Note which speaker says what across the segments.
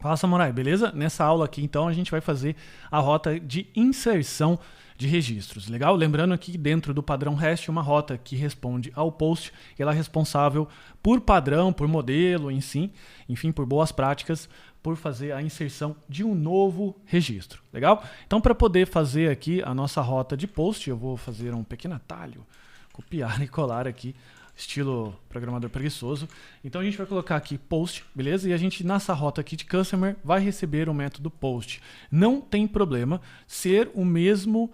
Speaker 1: Fala, Samurai, beleza? Nessa aula aqui, então, a gente vai fazer a rota de inserção de registros, legal? Lembrando aqui dentro do padrão REST, uma rota que responde ao post, ela é responsável por padrão, por modelo em si, enfim, por boas práticas, por fazer a inserção de um novo registro, legal? Então, para poder fazer aqui a nossa rota de post, eu vou fazer um pequeno atalho, copiar e colar aqui, estilo programador preguiçoso. Então a gente vai colocar aqui post, beleza? E a gente nessa rota aqui de customer vai receber o método post. Não tem problema ser o mesmo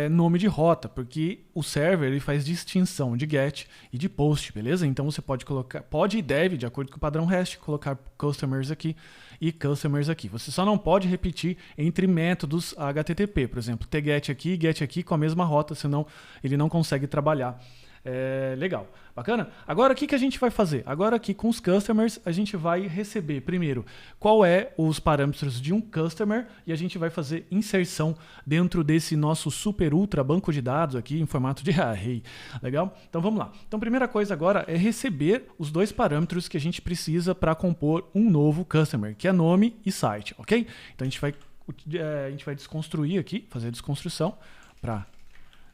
Speaker 1: nome de rota, porque o server ele faz distinção de get e de post, beleza? Então você pode colocar, pode e deve, de acordo com o padrão REST, colocar customers aqui e customers aqui. Você só não pode repetir entre métodos HTTP, por exemplo, ter get aqui com a mesma rota, senão ele não consegue trabalhar. Legal, bacana? Agora o que a gente vai fazer? Agora aqui com os customers a gente vai receber primeiro qual é os parâmetros de um customer e a gente vai fazer inserção dentro desse nosso super ultra banco de dados aqui em formato de array, legal? Então vamos lá. Então primeira coisa agora é receber os dois parâmetros que a gente precisa para compor um novo customer, que é nome e site, ok? Então a gente vai desconstruir aqui, fazer a desconstrução para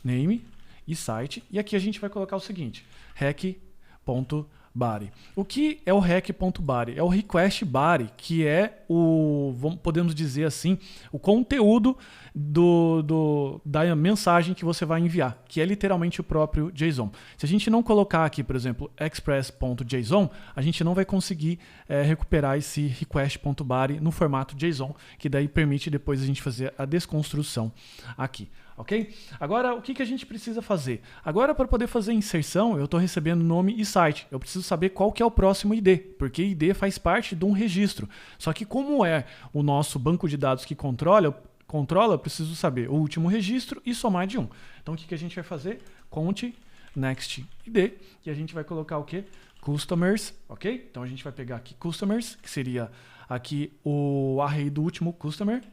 Speaker 1: name e site, e aqui a gente vai colocar o seguinte, rec.body. O que é o rec.body? É o request body, que é podemos dizer assim, o conteúdo da mensagem que você vai enviar, que é literalmente o próprio JSON. Se a gente não colocar aqui, por exemplo, express.json, a gente não vai conseguir recuperar esse request.body no formato JSON, que daí permite depois a gente fazer a desconstrução aqui. Ok? Agora, o que a gente precisa fazer? Agora, para poder fazer inserção, eu estou recebendo nome e site. Eu preciso saber qual que é o próximo ID, porque ID faz parte de um registro. Só que como é o nosso banco de dados que controla, eu preciso saber o último registro e somar de 1. Então, o que a gente vai fazer? Conte next ID, e a gente vai colocar o quê? Customers, ok? Então, a gente vai pegar aqui customers, que seria aqui o array do último customer,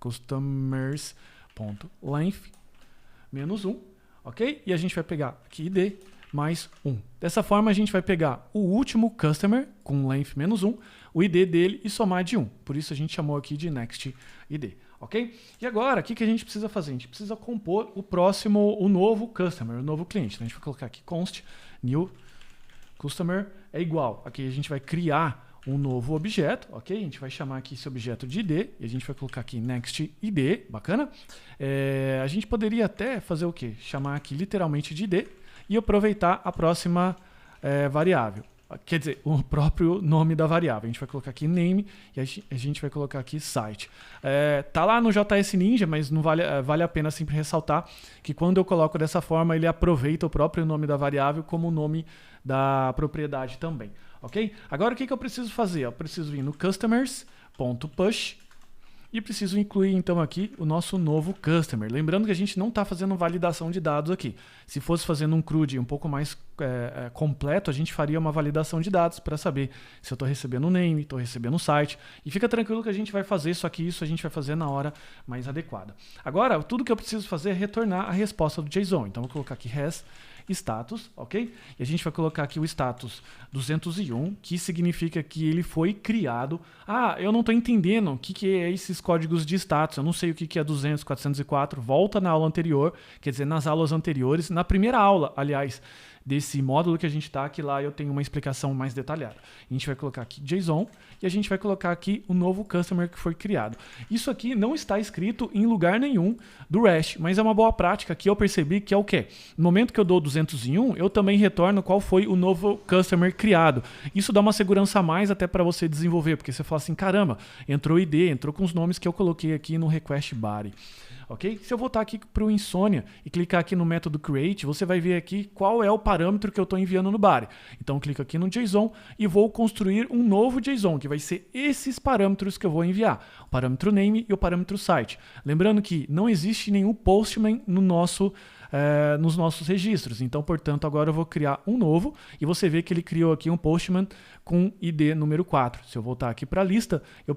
Speaker 1: customers.length menos 1, ok? E a gente vai pegar aqui id mais 1. Dessa forma a gente vai pegar o último customer com length menos 1, o id dele e somar de 1. Por isso a gente chamou aqui de next id, ok? E agora, o que a gente precisa fazer? A gente precisa compor o novo customer, o novo cliente. Então a gente vai colocar aqui const new customer é igual. Aqui a gente vai criar um novo objeto, ok? A gente vai chamar aqui esse objeto de id e a gente vai colocar aqui next id, bacana? A gente poderia até fazer o quê? Chamar aqui literalmente de id e aproveitar a próxima variável. Quer dizer, o próprio nome da variável. A gente vai colocar aqui name e a gente vai colocar aqui site. Tá lá no JS Ninja, mas não vale a pena sempre ressaltar que quando eu coloco dessa forma, ele aproveita o próprio nome da variável como o nome da propriedade também. Ok? Agora o que eu preciso fazer? Eu preciso vir no customers.push e preciso incluir então aqui o nosso novo customer. Lembrando que a gente não está fazendo validação de dados aqui. Se fosse fazendo um CRUD um pouco mais completo, a gente faria uma validação de dados para saber se eu estou recebendo o name, estou recebendo o site. E fica tranquilo que a gente vai fazer, só que isso a gente vai fazer na hora mais adequada. Agora, tudo que eu preciso fazer é retornar a resposta do JSON. Então, vou colocar aqui res status, ok? E a gente vai colocar aqui o status 201, que significa que ele foi criado. Eu não estou entendendo o que é esses códigos de status, eu não sei o que é 200, 404, volta na aula anterior, quer dizer, nas aulas anteriores, na primeira aula, aliás, desse módulo que a gente está, que lá eu tenho uma explicação mais detalhada. A gente vai colocar aqui JSON e a gente vai colocar aqui o novo customer que foi criado. Isso aqui não está escrito em lugar nenhum do REST, mas é uma boa prática que eu percebi que é o quê? No momento que eu dou 201, eu também retorno qual foi o novo customer criado. Isso dá uma segurança a mais até para você desenvolver, porque você fala assim, caramba, entrou ID, entrou com os nomes que eu coloquei aqui no request body. Ok? Se eu voltar aqui para o Insomnia e clicar aqui no método create, você vai ver aqui qual é o parâmetro que eu estou enviando no body. Então, clico aqui no JSON e vou construir um novo JSON, que vai ser esses parâmetros que eu vou enviar. O parâmetro name e o parâmetro site. Lembrando que não existe nenhum postman nos nossos registros. Então, portanto, agora eu vou criar um novo e você vê que ele criou aqui um postman com ID número 4. Se eu voltar aqui para a lista, eu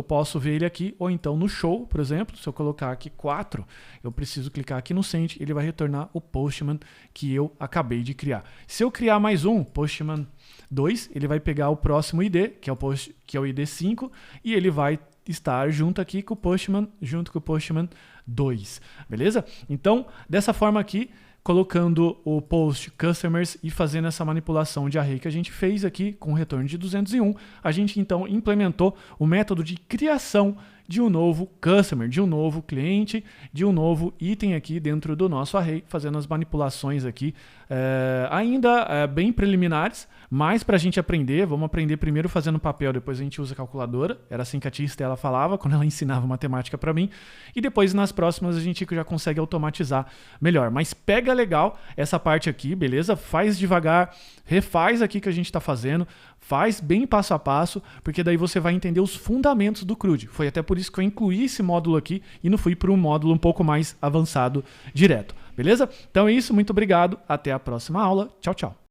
Speaker 1: posso ver ele aqui, ou então no show, por exemplo, se eu colocar aqui 4, eu preciso clicar aqui no send, ele vai retornar o postman que eu acabei de criar. Se eu criar mais um, postman 2, ele vai pegar o próximo ID, que é o ID 5, e ele vai estar junto aqui com o Postman, junto com o Postman 2, beleza? Então, dessa forma aqui, colocando o post customers e fazendo essa manipulação de array que a gente fez aqui com o retorno de 201, a gente então implementou o método de criação de um novo customer, de um novo cliente, de um novo item aqui dentro do nosso array, fazendo as manipulações aqui, ainda bem preliminares, mas para a gente aprender, vamos aprender primeiro fazendo papel, depois a gente usa a calculadora, era assim que a tia Estela falava quando ela ensinava matemática para mim, e depois nas próximas a gente já consegue automatizar melhor. Mas pega legal essa parte aqui, beleza? Faz devagar, refaz aqui que a gente está fazendo, faz bem passo a passo, porque daí você vai entender os fundamentos do CRUD. Foi até por isso que eu incluí esse módulo aqui e não fui para um módulo um pouco mais avançado direto. Beleza? Então é isso, muito obrigado, até a próxima aula. Tchau, tchau.